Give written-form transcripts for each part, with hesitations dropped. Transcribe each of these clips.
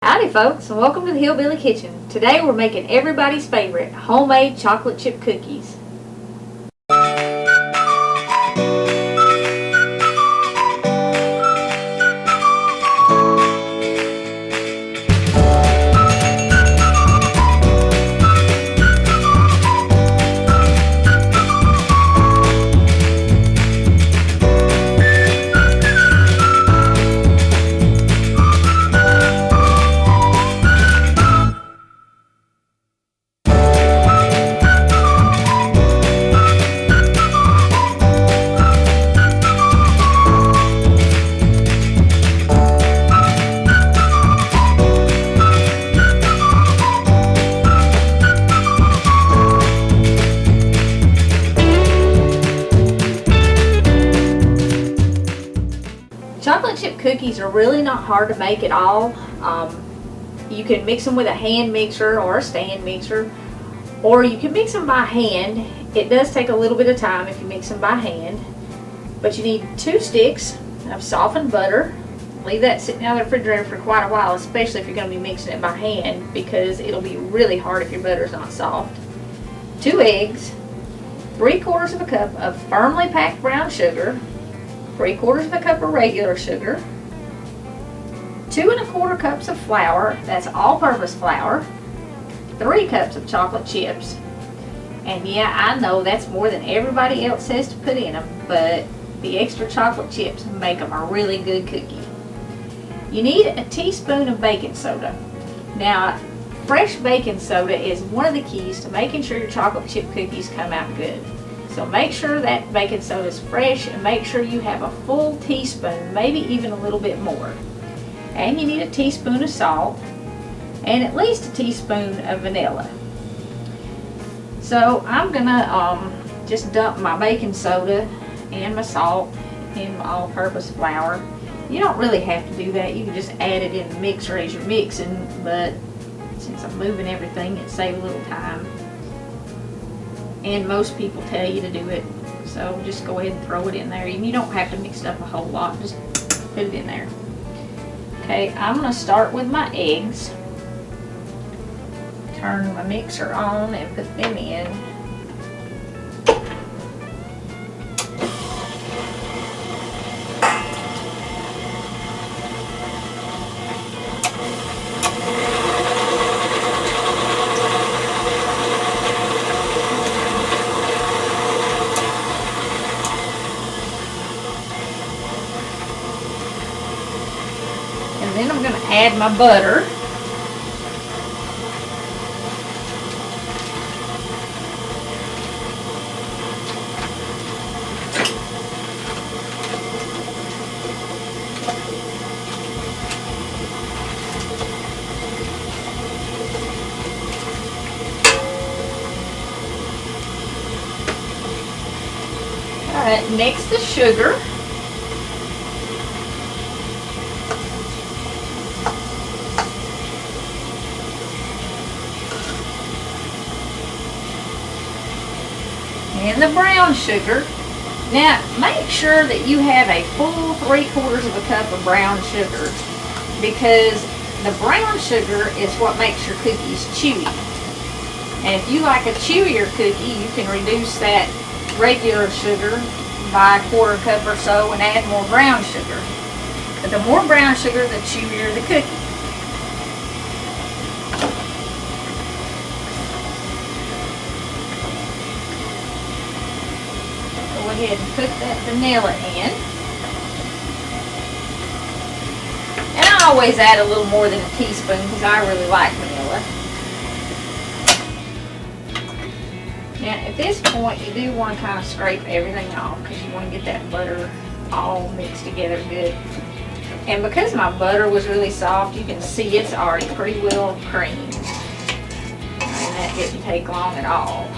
Howdy folks, and welcome to the Hillbilly Kitchen. Today we're making everybody's favorite homemade chocolate chip cookies. Chocolate chip cookies are really not hard to make at all. You can mix them with a hand mixer or a stand mixer, or you can mix them by hand. It does take a little bit of time if you mix them by hand, but you need 2 sticks of softened butter. Leave that sitting out of the refrigerator for quite a while, especially if you're going to be mixing it by hand, because it'll be really hard if your butter's not soft. 2 eggs, 3/4 of a cup of firmly packed brown sugar, 3/4 of a cup of regular sugar, 2 1/4 cups of flour, that's all-purpose flour, 3 cups of chocolate chips. And yeah, I know that's more than everybody else says to put in them, but the extra chocolate chips make them a really good cookie. You need a teaspoon of baking soda. Now, fresh baking soda is one of the keys to making sure your chocolate chip cookies come out good. So make sure that baking soda is fresh, and make sure you have a full teaspoon, maybe even a little bit more. And you need a teaspoon of salt and at least a teaspoon of vanilla. So I'm gonna just dump my baking soda and my salt and my all-purpose flour. You don't really have to do that. You can just add it in the mixer as you're mixing, but since I'm moving everything, it saves a little time. And most people tell you to do it, so just go ahead and throw it in there. And you don't have to mix it up a whole lot, just put it in there. Okay, I'm going to start with my eggs. Turn my mixer on and put them in. Then I'm going to add my butter. Alright, next the sugar. And the brown sugar. Now make sure that you have a full 3/4 of a cup of brown sugar, because the brown sugar is what makes your cookies chewy. And if you like a chewier cookie, you can reduce that regular sugar by 1/4 cup or so and add more brown sugar. But the more brown sugar, the chewier the cookie. Go ahead and put that vanilla in. And I always add a little more than a teaspoon because I really like vanilla. Now at this point you do want to kind of scrape everything off because you want to get that butter all mixed together good. And because my butter was really soft, you can see it's already pretty well creamed. And that didn't take long at all.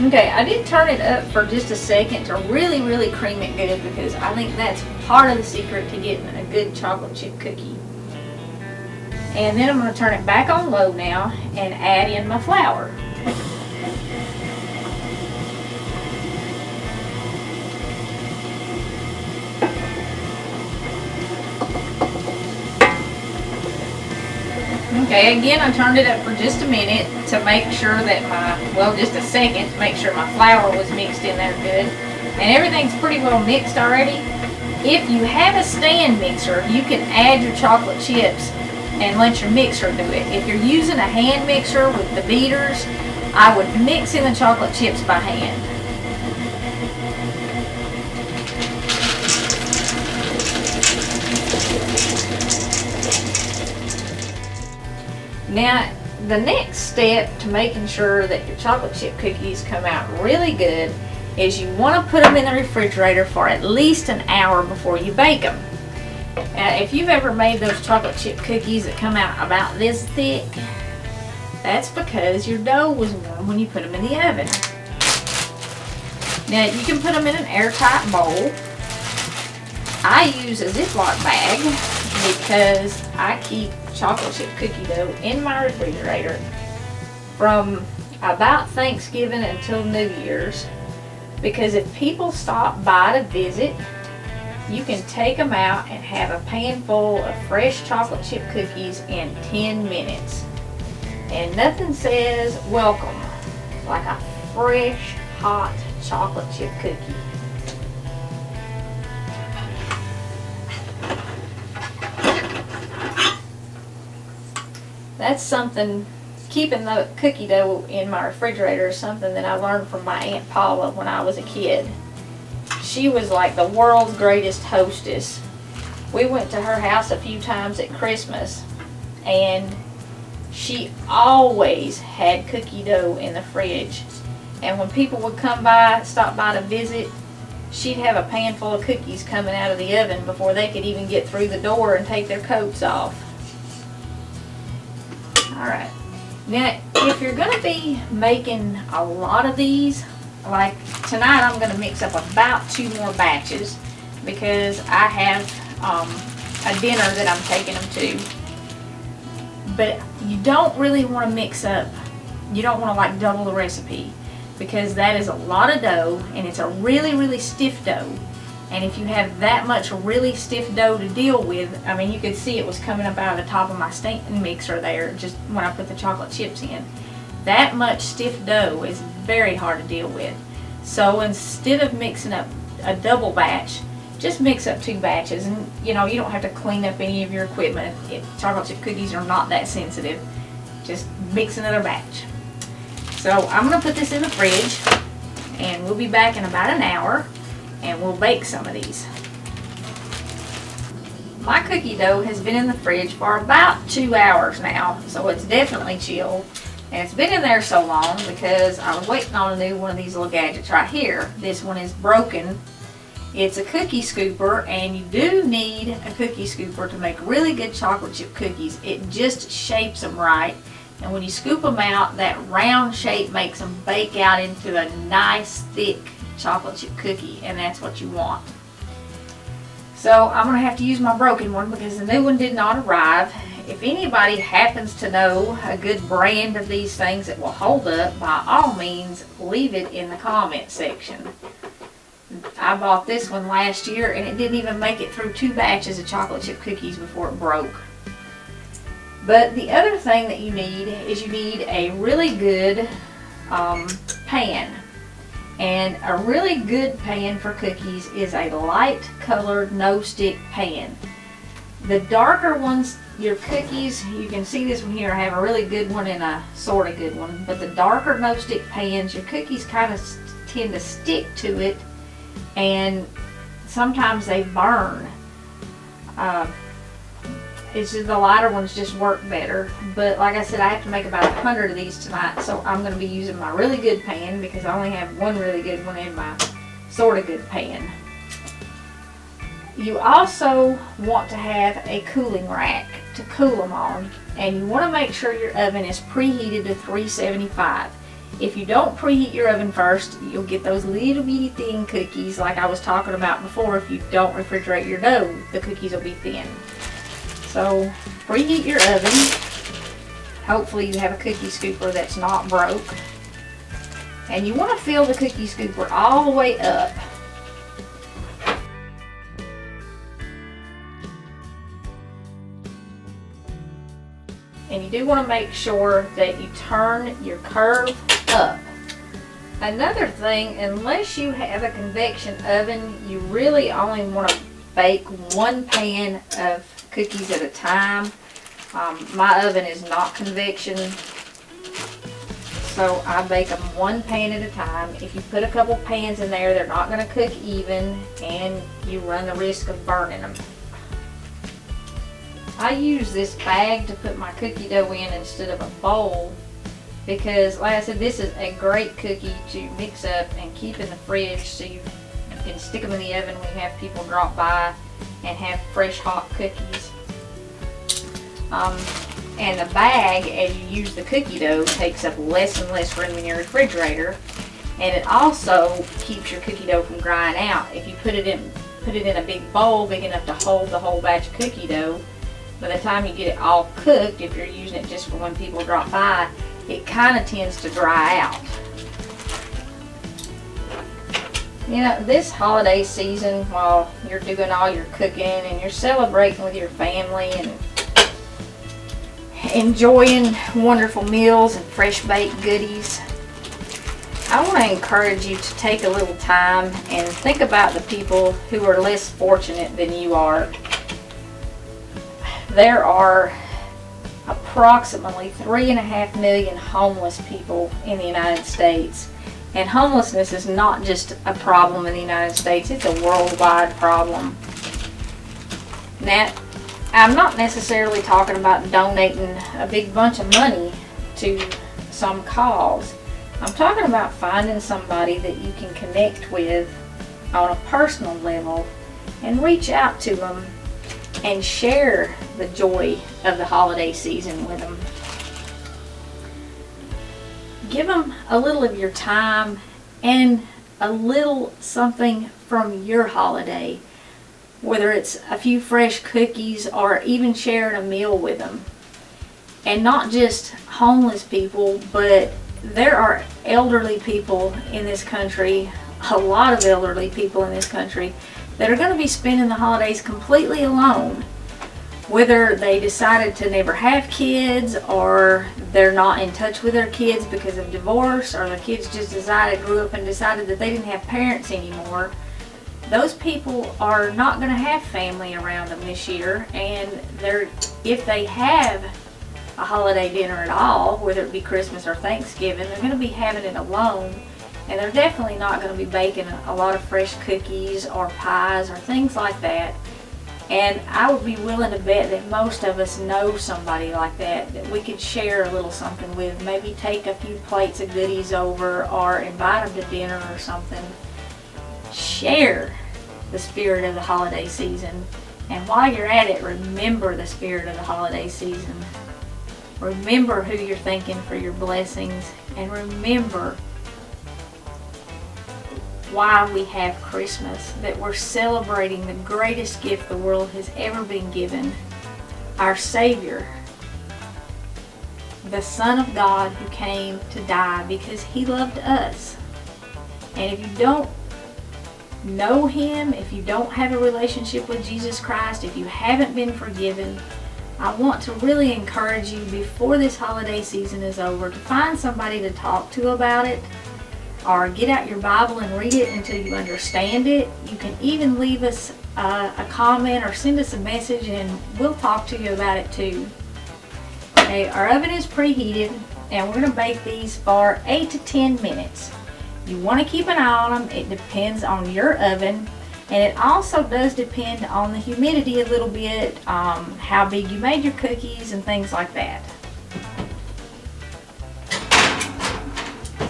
Okay, I did turn it up for just a second to really cream it good, because I think that's part of the secret to getting a good chocolate chip cookie. And then I'm going to turn it back on low now and add in my flour. Okay, again I turned it up for just a minute to make sure that just a second to make sure my flour was mixed in there good. And everything's pretty well mixed already. If you have a stand mixer, you can add your chocolate chips and let your mixer do it. If you're using a hand mixer with the beaters, I would mix in the chocolate chips by hand. Now, the next step to making sure that your chocolate chip cookies come out really good is you want to put them in the refrigerator for at least an hour before you bake them. If you've ever made those chocolate chip cookies that come out about this thick, that's because your dough was warm when you put them in the oven. Now, you can put them in an airtight bowl. I use a Ziploc bag because I keep chocolate chip cookie dough in my refrigerator from about Thanksgiving until New Year's, because if people stop by to visit, you can take them out and have a pan full of fresh chocolate chip cookies in 10 minutes. And nothing says welcome like a fresh, hot chocolate chip cookie. That's something, keeping the cookie dough in my refrigerator is something that I learned from my Aunt Paula when I was a kid. She was like the world's greatest hostess. We went to her house a few times at Christmas, and she always had cookie dough in the fridge. And when people would stop by to visit, she'd have a pan full of cookies coming out of the oven before they could even get through the door and take their coats off. Alright, now if you're going to be making a lot of these, like tonight I'm going to mix up about 2 more batches because I have a dinner that I'm taking them to. But you don't really want to mix up, you don't want to like double the recipe, because that is a lot of dough and it's a really, really stiff dough. And if you have that much really stiff dough to deal with, I mean, you could see it was coming up out of the top of my stand mixer there just when I put the chocolate chips in. That much stiff dough is very hard to deal with. So instead of mixing up a double batch, just mix up 2 batches, and you know, you don't have to clean up any of your equipment. Chocolate chip cookies are not that sensitive. Just mix another batch. So I'm going to put this in the fridge, and we'll be back in about an hour, and we'll bake some of these. My cookie dough has been in the fridge for about 2 hours now, so it's definitely chilled. And it's been in there so long because I was waiting on a new one of these little gadgets right here. This one is broken. It's a cookie scooper, and you do need a cookie scooper to make really good chocolate chip cookies. It just shapes them right. And when you scoop them out, that round shape makes them bake out into a nice thick chocolate chip cookie, and that's what you want. So I'm going to have to use my broken one because the new one did not arrive. If anybody happens to know a good brand of these things that will hold up, by all means leave it in the comment section. I bought this one last year and it didn't even make it through 2 batches of chocolate chip cookies before it broke. But the other thing that you need is you need a really good pan. And a really good pan for cookies is a light colored no stick pan. The darker ones, your cookies, you can see this one here, I have a really good one and a sort of good one. But the darker no stick pans, your cookies kind of tend to stick to it, and sometimes they burn. It's just the lighter ones just work better. But like I said, I have to make about 100 of these tonight, so I'm going to be using my really good pan because I only have one really good one in my sort of good pan. You also want to have a cooling rack to cool them on, and you want to make sure your oven is preheated to 375. If you don't preheat your oven first, you'll get those little bitty thin cookies like I was talking about before. If you don't refrigerate your dough, the cookies will be thin. So preheat your oven. Hopefully you have a cookie scooper that's not broke. And you want to fill the cookie scooper all the way up. And you do want to make sure that you turn your curve up. Another thing, unless you have a convection oven, you really only want to bake one pan of cookies at a time. My oven is not convection, so I bake them one pan at a time. If you put a couple pans in there, they're not going to cook even, and you run the risk of burning them. I use this bag to put my cookie dough in instead of a bowl because, like I said, this is a great cookie to mix up and keep in the fridge so you can stick them in the oven when you have people drop by and have fresh hot cookies. And the bag, as you use the cookie dough, takes up less and less room in your refrigerator, and it also keeps your cookie dough from drying out. If you put it in a big bowl big enough to hold the whole batch of cookie dough, by the time you get it all cooked, if you're using it just for when people drop by, it kind of tends to dry out. You know, this holiday season, while you're doing all your cooking and you're celebrating with your family and enjoying wonderful meals and fresh baked goodies, I want to encourage you to take a little time and think about the people who are less fortunate than you are. There are approximately 3.5 million homeless people in the United States. And homelessness is not just a problem in the United States, it's a worldwide problem. Now, I'm not necessarily talking about donating a big bunch of money to some cause. I'm talking about finding somebody that you can connect with on a personal level and reach out to them and share the joy of the holiday season with them. Give them a little of your time and a little something from your holiday, whether it's a few fresh cookies or even sharing a meal with them. And not just homeless people, but there are elderly people in this country, a lot of elderly people in this country, that are going to be spending the holidays completely alone. Whether they decided to never have kids, or they're not in touch with their kids because of divorce, or their kids just grew up and decided that they didn't have parents anymore. Those people are not going to have family around them this year, and if they have a holiday dinner at all, whether it be Christmas or Thanksgiving, they're going to be having it alone, and they're definitely not going to be baking a lot of fresh cookies or pies or things like that. And I would be willing to bet that most of us know somebody like that we could share a little something with. Maybe take a few plates of goodies over or invite them to dinner or something. Share the spirit of the holiday season. And while you're at it, remember the spirit of the holiday season. Remember who you're thanking for your blessings. And remember why we have Christmas, that we're celebrating the greatest gift the world has ever been given, our Savior, the Son of God who came to die because He loved us. And if you don't know Him, if you don't have a relationship with Jesus Christ, if you haven't been forgiven, I want to really encourage you before this holiday season is over to find somebody to talk to about it, or get out your Bible and read it until you understand it. You can even leave us a comment or send us a message and we'll talk to you about it too. Okay, our oven is preheated and we're going to bake these for 8 to 10 minutes. You want to keep an eye on them. It depends on your oven, and it also does depend on the humidity a little bit, how big you made your cookies and things like that.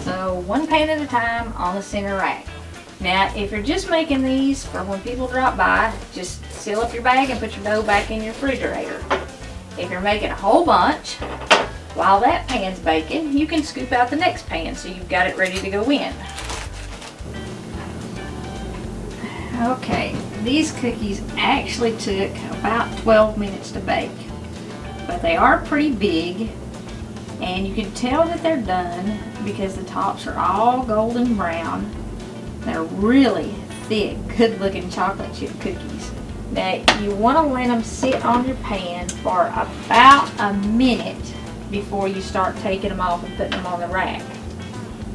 So one pan at a time on the center rack. Now if you're just making these for when people drop by, just seal up your bag and put your dough back in your refrigerator. If you're making a whole bunch, while that pan's baking, you can scoop out the next pan so you've got it ready to go in. Okay, these cookies actually took about 12 minutes to bake, but they are pretty big, and you can tell that they're done because the tops are all golden brown. They're really thick, good looking chocolate chip cookies. Now you want to let them sit on your pan for about a minute before you start taking them off and putting them on the rack.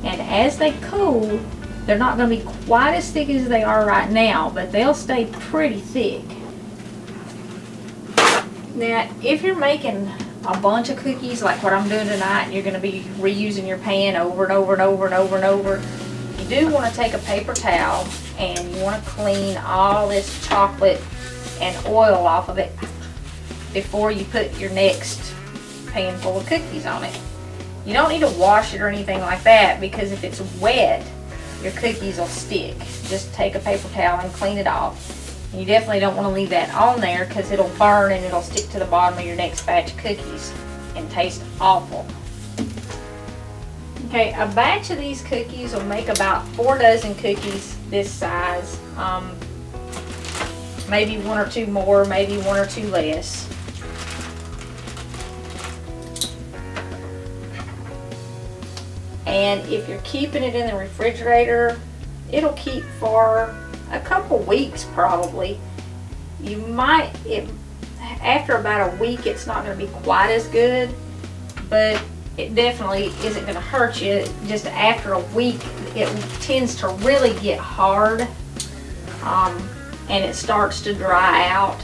And as they cool, they're not going to be quite as thick as they are right now, but they'll stay pretty thick. Now, if you're making a bunch of cookies like what I'm doing tonight, and you're going to be reusing your pan over and over and over and over and over, you do want to take a paper towel and you want to clean all this chocolate and oil off of it before you put your next pan full of cookies on it. You don't need to wash it or anything like that, because if it's wet, your cookies will stick. Just take a paper towel and clean it off. And you definitely don't want to leave that on there, because it'll burn and it'll stick to the bottom of your next batch of cookies and taste awful. Okay, a batch of these cookies will make about 4 dozen cookies this size. Maybe 1 or 2 more, maybe 1 or 2 less. And if you're keeping it in the refrigerator, it'll keep for a couple weeks probably. You might, after about a week, it's not going to be quite as good, but it definitely isn't going to hurt you. Just after a week, it tends to really get hard, and it starts to dry out.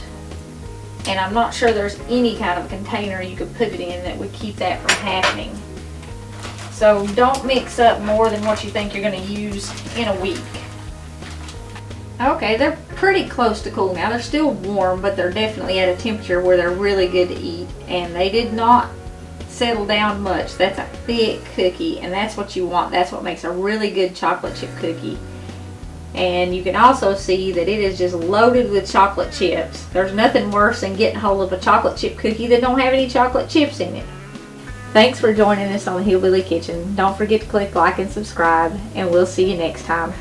And I'm not sure there's any kind of container you could put it in that would keep that from happening. So don't mix up more than what you think you're going to use in a week. Okay, they're pretty close to cool now. They're still warm, but they're definitely at a temperature where they're really good to eat. And they did not settle down much. That's a thick cookie, and that's what you want. That's what makes a really good chocolate chip cookie. And you can also see that it is just loaded with chocolate chips. There's nothing worse than getting hold of a chocolate chip cookie that don't have any chocolate chips in it. Thanks for joining us on the Hillbilly Kitchen. Don't forget to click like and subscribe, and we'll see you next time.